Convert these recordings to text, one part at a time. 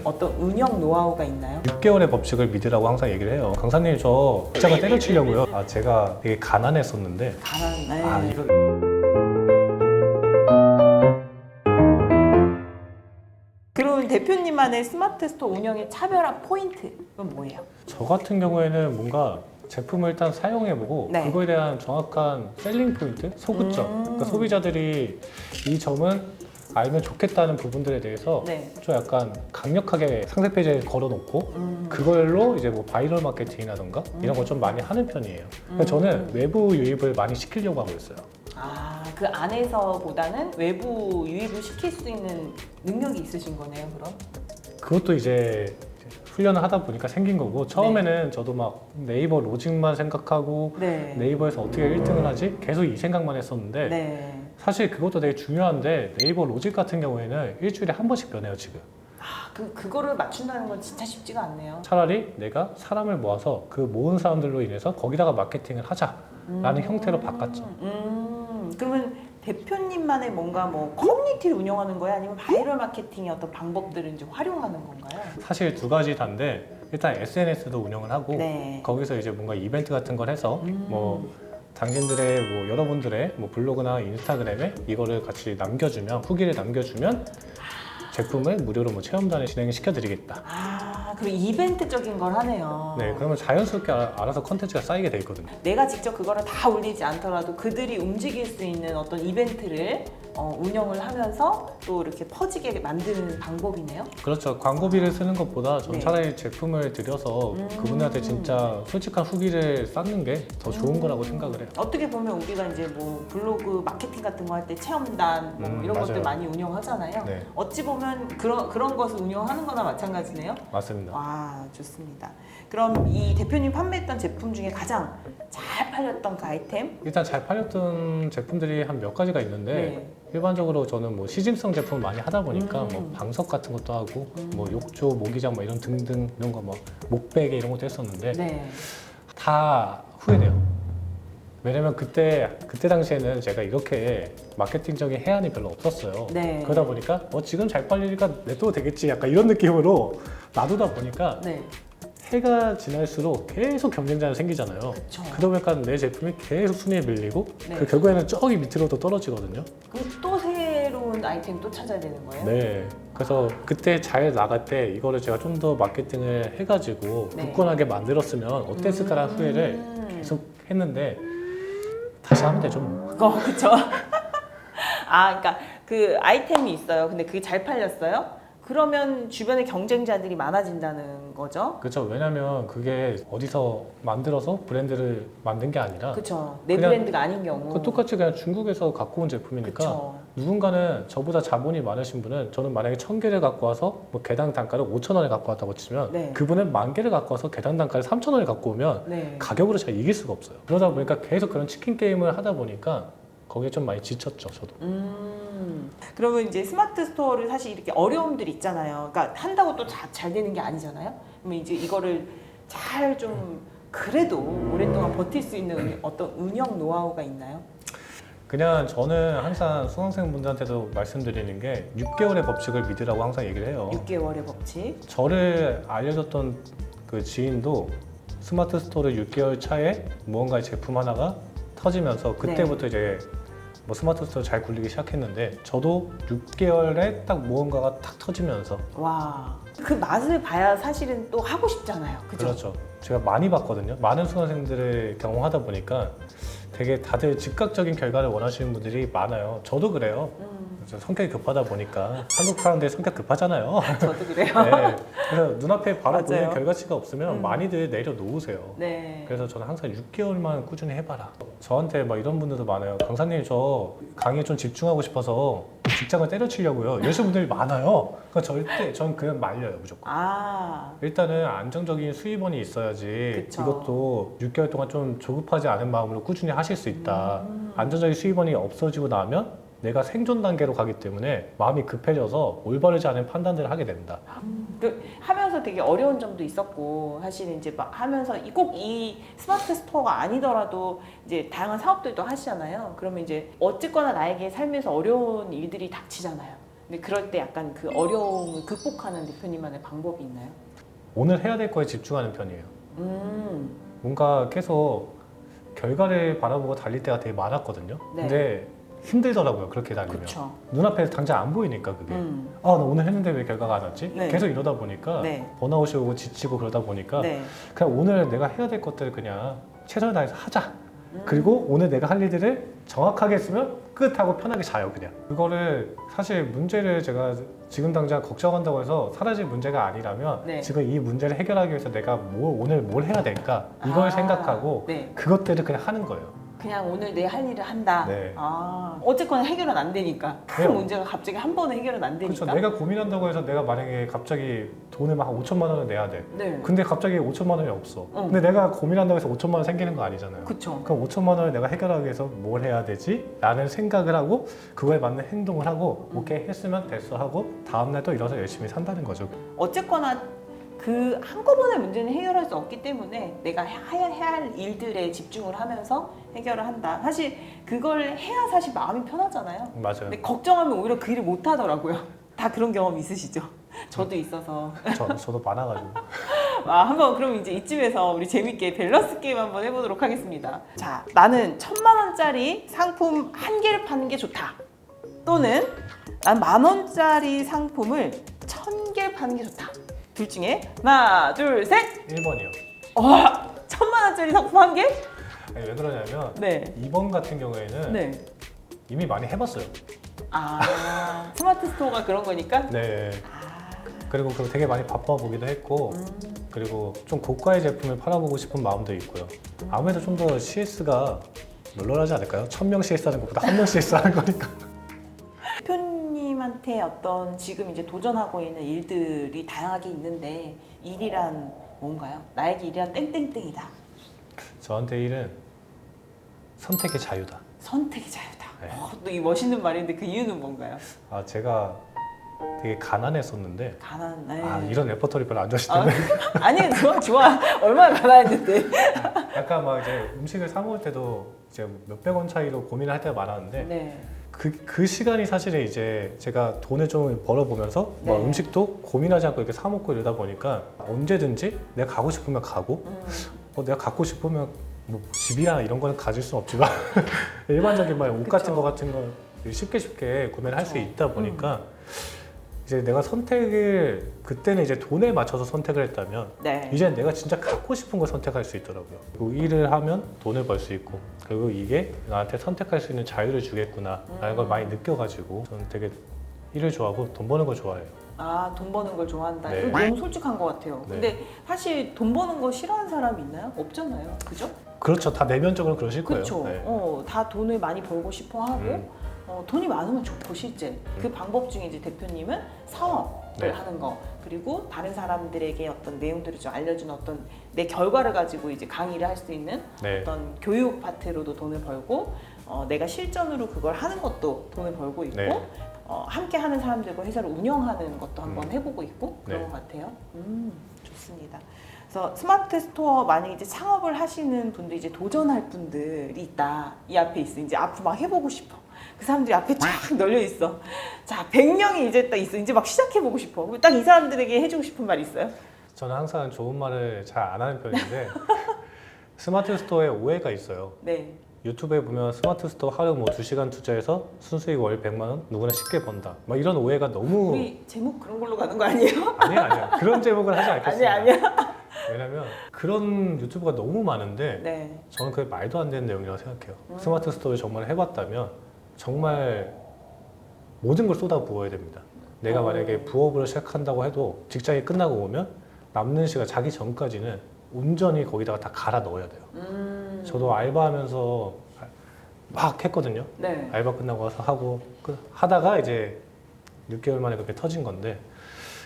어떤 운영 노하우가 있나요? 6개월의 법칙을 믿으라고 항상 얘기를 해요. 강사님 저 직장을 때려치려고요. 제가 되게 가난했었는데 네. 이거 그럼 대표님만의 스마트 스토어 운영의 차별화 포인트는 뭐예요? 저 같은 경우에는 뭔가 제품을 일단 사용해보고 네. 그거에 대한 정확한 셀링 포인트, 소구점. 그러니까 소비자들이 이 점은 알면 좋겠다는 부분들에 대해서 네. 좀 약간 강력하게 상세 페이지에 걸어놓고 그걸로 이제 뭐 바이럴 마케팅이라던가 이런 걸 좀 많이 하는 편이에요. 그래서 저는 외부 유입을 많이 시키려고 하고 있어요. 그 안에서보다는 외부 유입을 시킬 수 있는 능력이 있으신 거네요, 그럼? 그것도 이제 훈련을 하다 보니까 생긴 거고 처음에는 저도 막 네이버 로직만 생각하고 네. 네이버에서 어떻게 1등을 하지? 계속 이 생각만 했었는데 네. 사실 그것도 되게 중요한데 네이버 로직 같은 경우에는 일주일에 한 번씩 변해요 지금. 그거를 맞춘다는 건 진짜 쉽지가 않네요. 차라리 내가 사람을 모아서 그 모은 사람들로 인해서 거기다가 마케팅을 하자라는 형태로 바꿨죠. 그러면 대표님만의 뭔가 뭐 커뮤니티를 운영하는 거예요? 아니면 바이럴 마케팅의 어떤 방법들을 이제 활용하는 건가요? 사실 두 가지 다인데 일단 SNS도 운영을 하고 네. 거기서 이제 뭔가 이벤트 같은 걸 해서 뭐 당신들의 뭐 여러분들의 뭐 블로그나 인스타그램에 이거를 같이 남겨주면 후기를 남겨주면 제품을 무료로 뭐 체험단에 진행을 시켜드리겠다. 그럼 이벤트적인 걸 하네요. 네, 그러면 자연스럽게 알아서 컨텐츠가 쌓이게 돼 있거든요. 내가 직접 그거를 다 올리지 않더라도 그들이 움직일 수 있는 어떤 이벤트를 운영을 하면서 또 이렇게 퍼지게 만드는 방법이네요. 그렇죠. 광고비를 쓰는 것보다 전 네. 차라리 제품을 들여서 그분한테 진짜 솔직한 후기를 쌓는 게 더 좋은 거라고 생각을 해요. 어떻게 보면 우리가 이제 뭐 블로그 마케팅 같은 거 할 때 체험단 뭐 이런 맞아요. 것들 많이 운영하잖아요. 네. 어찌 보면 그런 것을 운영하는 거나 마찬가지네요. 맞습니다. 와, 좋습니다. 그럼 이 대표님 판매했던 제품 중에 가장 잘 팔렸던 그 아이템? 일단 잘 팔렸던 제품들이 한 몇 가지가 있는데 네. 일반적으로 저는 뭐 시즌성 제품을 많이 하다 보니까 뭐 방석 같은 것도 하고 뭐 욕조, 모기장 뭐 이런 등등 이런 거 뭐 목베개 이런 것도 했었는데 네. 다 후회돼요. 왜냐면 그때 당시에는 제가 이렇게 마케팅적인 해안이 별로 없었어요. 네. 그러다 보니까 지금 잘 팔리니까 냅둬도 되겠지 약간 이런 느낌으로 놔두다 보니까 네. 해가 지날수록 계속 경쟁자가 생기잖아요. 그쵸. 그러다 보니까 내 제품이 계속 순위에 밀리고 네. 그 결국에는 저기 밑으로 더 떨어지거든요. 그럼 또 새로운 아이템 또 찾아야 되는 거예요? 네. 그래서 그때 잘 나갈 때 이거를 제가 좀 더 마케팅을 해가지고 네. 굳건하게 만들었으면 어땠을까라는 후회를 계속 했는데 다시 하면 되죠 뭐. 그쵸. 그러니까 그 아이템이 있어요. 근데 그게 잘 팔렸어요? 그러면 주변에 경쟁자들이 많아진다는 거죠? 그렇죠. 왜냐면 그게 어디서 만들어서 브랜드를 만든 게 아니라 그쵸. 내 그냥 브랜드가 아닌 경우. 그 똑같이 그냥 중국에서 갖고 온 제품이니까 그쵸. 누군가는 저보다 자본이 많으신 분은 저는 만약에 1000개를 갖고 와서 뭐 개당 단가를 5,000원에 갖고 왔다고 치면 네. 그분은 10,000개를 갖고 와서 개당 단가를 3,000원에 갖고 오면 네. 가격으로 잘 이길 수가 없어요. 그러다 보니까 계속 그런 치킨 게임을 하다 보니까 거기에 좀 많이 지쳤죠, 저도. 그러면 이제 스마트 스토어를 사실 이렇게 어려움들이 있잖아요. 그러니까 한다고 또 잘 되는 게 아니잖아요. 그러면 이제 이거를 잘 좀 그래도 오랫동안 버틸 수 있는 어떤 운영 노하우가 있나요? 그냥 저는 항상 수강생분들한테도 말씀드리는 게 6개월의 법칙을 믿으라고 항상 얘기를 해요. 6개월의 법칙. 저를 알려줬던 그 지인도 스마트 스토어를 6개월 차에 무언가의 제품 하나가 터지면서 그때부터 이제 뭐 스마트 스토어 잘 굴리기 시작했는데 저도 6개월에 딱 무언가가 탁 터지면서 와, 그 맛을 봐야 사실은 또 하고 싶잖아요. 그죠? 그렇죠. 제가 많이 봤거든요. 많은 수강생들을 경험하다 보니까 되게 다들 즉각적인 결과를 원하시는 분들이 많아요. 저도 그래요. 성격이 급하다 보니까 한국 사람들이 성격 급하잖아요. 저도 그래요. 네. 그래서 눈앞에 바로 맞아요. 보이는 결과치가 없으면 많이들 내려놓으세요. 네. 그래서 저는 항상 6개월만 꾸준히 해봐라. 저한테 막 이런 분들도 많아요. 강사님 저 강의에 좀 집중하고 싶어서 직장을 때려치려고요. 이러시는 분들이 많아요. 그러니까 전 그냥 말려요 무조건. 일단은 안정적인 수입원이 있어야지 그쵸. 이것도 6개월 동안 좀 조급하지 않은 마음으로 꾸준히 하실 수 있다. 안정적인 수입원이 없어지고 나면 내가 생존 단계로 가기 때문에 마음이 급해져서 올바르지 않은 판단들을 하게 된다. 하면서 되게 어려운 점도 있었고 사실은 이제 막 하면서 꼭 이 스마트 스토어가 아니더라도 이제 다양한 사업들도 하시잖아요. 그러면 이제 어쨌거나 나에게 삶에서 어려운 일들이 닥치잖아요. 근데 그럴 때 약간 그 어려움을 극복하는 대표님만의 방법이 있나요? 오늘 해야 될 거에 집중하는 편이에요. 뭔가 계속 결과를 바라보고 달릴 때가 되게 많았거든요. 네. 근데 힘들더라고요. 그렇게 달리면. 그렇죠. 눈앞에 당장 안 보이니까 그게. 아, 나 오늘 했는데 왜 결과가 안 왔지? 네. 계속 이러다 보니까 네. 번아웃이 오고 지치고 그러다 보니까 네. 그냥 오늘 내가 해야 될 것들을 그냥 최선을 다해서 하자. 그리고 오늘 내가 할 일들을 정확하게 했으면 끝하고 편하게 자요 그냥. 그거를 사실 문제를 제가 지금 당장 걱정한다고 해서 사라질 문제가 아니라면 네. 지금 이 문제를 해결하기 위해서 내가 오늘 뭘 해야 될까 이걸 생각하고 네. 그것들을 그냥 하는 거예요. 그냥 오늘 내 할 일을 한다. 네. 어쨌거나 해결은 안 되니까. 큰 그래요. 문제가 갑자기 한 번에 해결은 안 되니까. 그렇죠. 내가 고민한다고 해서 내가 만약에 갑자기 돈을 막 5천만 원을 내야 돼. 네. 근데 갑자기 5천만 원이 없어. 근데 내가 고민한다고 해서 5천만 원 생기는 거 아니잖아요. 그렇죠. 그럼 5천만 원을 내가 해결하기 위해서 뭘 해야 되지? 라는 생각을 하고 그거에 맞는 행동을 하고 오케이 했으면 됐어 하고 다음날 또 일어나서 열심히 산다는 거죠. 어쨌거나 그 한꺼번에 문제는 해결할 수 없기 때문에 내가 해야 할 일들에 집중을 하면서 해결을 한다. 사실 그걸 해야 사실 마음이 편하잖아요. 맞아요. 근데 걱정하면 오히려 그 일을 못 하더라고요. 다 그런 경험 있으시죠? 저도 있어서. 저도 많아가지고. 한번 그럼 이제 이쯤에서 우리 재밌게 밸런스 게임 한번 해보도록 하겠습니다. 자, 나는 1,000만 원짜리 상품 한 개를 파는 게 좋다. 또는 난 10,000원짜리 상품을 1,000개를 파는 게 좋다. 둘 중에 하나, 둘, 셋. 1번이요. 와, 1,000만 원짜리 상품 한 개? 아니, 왜 그러냐면 네. 2번 같은 경우에는 네. 이미 많이 해봤어요. 스마트 스토어가 그런 거니까. 네. 그리고 되게 많이 바빠보기도 했고 그리고 좀 고가의 제품을 팔아보고 싶은 마음도 있고요. 아무래도 좀 더 CS가 널널하지 않을까요? 1000명 CS 하는 것보다 1명 CS 하는 거니까. 대표님한테 어떤 지금 이제 도전하고 있는 일들이 다양하게 있는데 일이란 뭔가요? 나에게 일이란 땡땡땡이다. 저한테 일은 선택의 자유다. 선택의 자유다. 네. 또 이 멋있는 말인데 그 이유는 뭔가요? 제가 되게 가난했었는데 가난. 네. 이런 레퍼토리 별로 안 좋아하실 텐데 아니 좋아. 얼마나 가난했는데. 약간 막 이제 음식을 사 먹을 때도 이제 몇백 원 차이로 고민을 할 때가 많았는데 네. 그 시간이 사실은 이제 제가 돈을 좀 벌어보면서 네. 뭐 음식도 고민하지 않고 이렇게 사 먹고 이러다 보니까 언제든지 내가 가고 싶으면 가고 내가 갖고 싶으면 뭐 집이나 이런 거는 가질 수는 없지만 일반적인 말 옷 같은 거 쉽게 구매를 할 수 있다 보니까 이제 내가 선택을 그때는 이제 돈에 맞춰서 선택을 했다면 네. 이제 내가 진짜 갖고 싶은 걸 선택할 수 있더라고요. 그리고 일을 하면 돈을 벌 수 있고 그리고 이게 나한테 선택할 수 있는 자유를 주겠구나 라는 걸 많이 느껴가지고 저는 되게 일을 좋아하고 돈 버는 걸 좋아해요. 돈 버는 걸 좋아한다. 네. 이거 너무 솔직한 것 같아요. 네. 근데 사실 돈 버는 거 싫어하는 사람이 있나요? 없잖아요. 그죠? 그렇죠. 다 내면적으로 그러실 거예요. 그렇죠. 네. 다 돈을 많이 벌고 싶어 하고 돈이 많으면 좋고 실제 그 방법 중에 이제 대표님은 사업을 네. 하는 거 그리고 다른 사람들에게 어떤 내용들을 좀 알려주는 어떤 내 결과를 가지고 이제 강의를 할 수 있는 네. 어떤 교육 파트로도 돈을 벌고 내가 실전으로 그걸 하는 것도 돈을 벌고 있고 네. 함께 하는 사람들과 회사를 운영하는 것도 한번 해보고 있고 그런 네. 것 같아요. 좋습니다. 그래서 스마트 스토어 만약 이제 창업을 하시는 분들 이제 도전할 분들이 있다. 이 앞에 있어. 이제 앞으로 막 해보고 싶어. 그 사람들이 앞에 쫙 널려 있어. 자, 100명이 이제 딱 있어. 이제 막 시작해보고 싶어. 딱 이 사람들에게 해주고 싶은 말 있어요? 저는 항상 좋은 말을 잘 안 하는 편인데 스마트 스토어에 오해가 있어요. 네. 유튜브에 보면 스마트 스토어 하루 뭐 2시간 투자해서 순수익 월 100만 원 누구나 쉽게 번다. 막 이런 오해가 너무 우리 제목 그런 걸로 가는 거 아니에요? 아니야. 그런 제목을 하지 않겠습니다. 아니야. 왜냐면 그런 유튜브가 너무 많은데 네. 저는 그게 말도 안 되는 내용이라고 생각해요. 스마트 스토어를 정말 해봤다면 정말 모든 걸 쏟아 부어야 됩니다. 내가 만약에 부업을 시작한다고 해도 직장이 끝나고 오면 남는 시간 자기 전까지는 온전히 거기다가 다 갈아 넣어야 돼요. 저도 알바하면서 막 했거든요. 네. 알바 끝나고 와서 하고 하다가 이제 6개월 만에 그렇게 터진 건데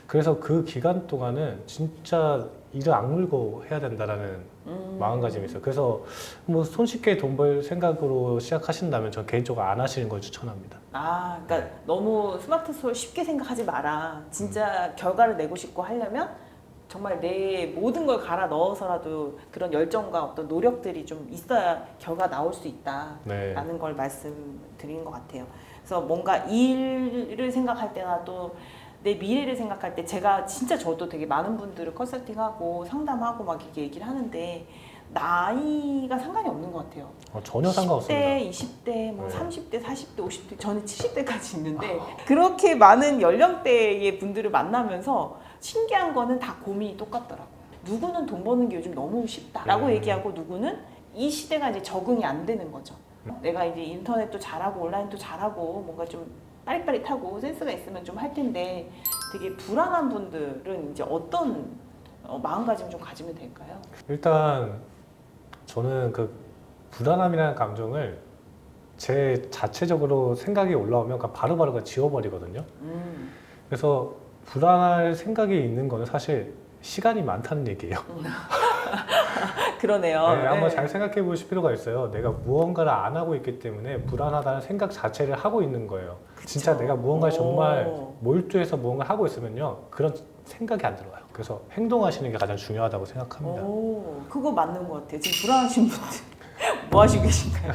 그래서 그 기간 동안은 진짜 일을 악물고 해야 된다라는 마음가짐이 있어요. 그래서 뭐 손쉽게 돈 벌 생각으로 시작하신다면 전 개인적으로 안 하시는 걸 추천합니다. 그러니까 너무 스마트 스토어 쉽게 생각하지 마라. 진짜 결과를 내고 싶고 하려면 정말 내 모든 걸 갈아 넣어서라도 그런 열정과 어떤 노력들이 좀 있어야 결과 나올 수 있다라는 네. 걸 말씀드린 것 같아요. 그래서 뭔가 일을 생각할 때나 또 내 미래를 생각할 때 제가 진짜 저도 되게 많은 분들을 컨설팅하고 상담하고 막 이렇게 얘기를 하는데 나이가 상관이 없는 것 같아요. 전혀 상관없습니다. 10대, 20대, 뭐 네. 30대, 40대, 50대, 저는 70대까지 있는데 그렇게 많은 연령대의 분들을 만나면서 신기한 거는 다 고민이 똑같더라고요. 누구는 돈 버는 게 요즘 너무 쉽다라고 얘기하고 누구는 이 시대가 이제 적응이 안 되는 거죠. 내가 이제 인터넷도 잘하고 온라인도 잘하고 뭔가 좀 빠릿빠릿하고 센스가 있으면 좀 할 텐데 되게 불안한 분들은 이제 어떤 마음가짐 좀 가지면 될까요? 일단 저는 그 불안함이라는 감정을 제 자체적으로 생각이 올라오면 그냥 바로바로 그냥 지워버리거든요. 그래서 불안할 생각이 있는 거는 사실 시간이 많다는 얘기예요. 그러네요. 네, 한번 네. 잘 생각해 보실 필요가 있어요. 내가 무언가를 안 하고 있기 때문에 불안하다는 생각 자체를 하고 있는 거예요. 진짜 내가 무언가를 정말 몰두해서 무언가를 하고 있으면요. 그런 생각이 안 들어요. 그래서 행동하시는 게 가장 중요하다고 생각합니다. 그거 맞는 것 같아요. 지금 불안하신 분들 뭐 하시고 계신가요?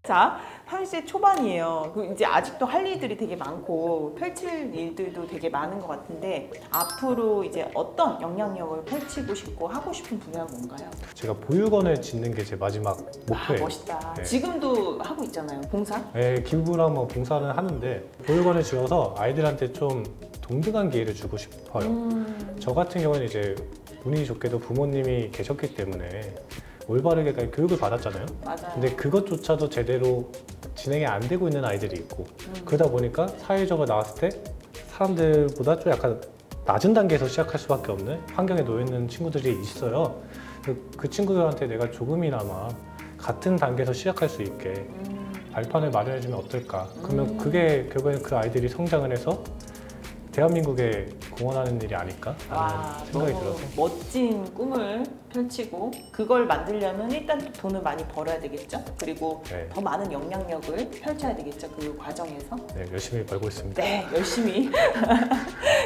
자, 30대 초반이에요. 이제 아직도 할 일들이 되게 많고 펼칠 일들도 되게 많은 것 같은데 앞으로 이제 어떤 영향력을 펼치고 싶고 하고 싶은 분야가 뭔가요? 제가 보육원을 짓는 게 제 마지막 목표예요. 멋있다. 네. 지금도 하고 있잖아요. 봉사? 네, 기부랑 뭐 봉사는 하는데 보육원을 지어서 아이들한테 좀 동등한 기회를 주고 싶어요. 저 같은 경우는 이제 운이 좋게도 부모님이 계셨기 때문에 올바르게 교육을 받았잖아요. 맞아요. 근데 그것조차도 제대로 진행이 안 되고 있는 아이들이 있고 그러다 보니까 사회적으로 나왔을 때 사람들보다 좀 약간 낮은 단계에서 시작할 수밖에 없는 환경에 놓여 있는 친구들이 있어요. 그 친구들한테 내가 조금이나마 같은 단계에서 시작할 수 있게 발판을 마련해주면 어떨까. 그러면 그게 결국에는 그 아이들이 성장을 해서 대한민국에 공헌하는 일이 아닐까 라는 생각이 너무 들어서 멋진 꿈을 펼치고 그걸 만들려면 일단 돈을 많이 벌어야 되겠죠. 그리고 네. 더 많은 영향력을 펼쳐야 되겠죠. 그 과정에서. 네, 열심히 벌고 있습니다. 네, 열심히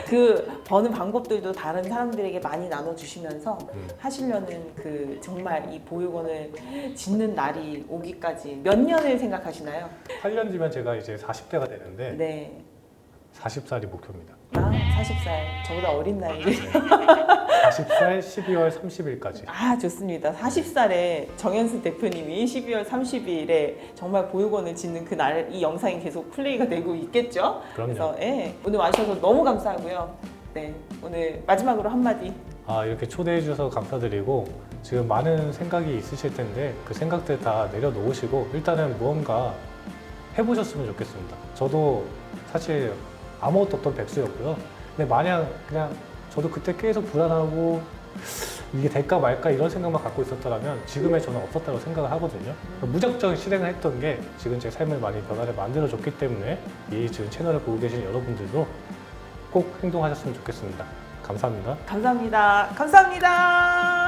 그 버는 방법들도 다른 사람들에게 많이 나눠주시면서 하시려는 그 정말 이 보육원을 짓는 날이 오기까지 몇 년을 생각하시나요? 8년 뒤면 제가 이제 40대가 되는데 네. 40살이 목표입니다. 40살. 저보다 어린 나이에. 40살 12월 30일까지. 좋습니다. 40살에 정현수 대표님이 12월 30일에 정말 보육원을 짓는 그날 이 영상이 계속 플레이가 되고 있겠죠? 그럼요. 그래서 오늘 와주셔서 너무 감사하고요. 네, 오늘 마지막으로 한마디. 이렇게 초대해 주셔서 감사드리고 지금 많은 생각이 있으실 텐데 그 생각들 다 내려놓으시고 일단은 무언가 해보셨으면 좋겠습니다. 저도 사실 아무것도 없던 백수였고요. 근데 마냥 그냥 저도 그때 계속 불안하고 이게 될까 말까 이런 생각만 갖고 있었더라면 지금의 저는 없었다고 생각을 하거든요. 무작정 실행을 했던 게 지금 제 삶을 많이 변화를 만들어줬기 때문에 이 지금 채널을 보고 계신 여러분들도 꼭 행동하셨으면 좋겠습니다. 감사합니다. 감사합니다. 감사합니다.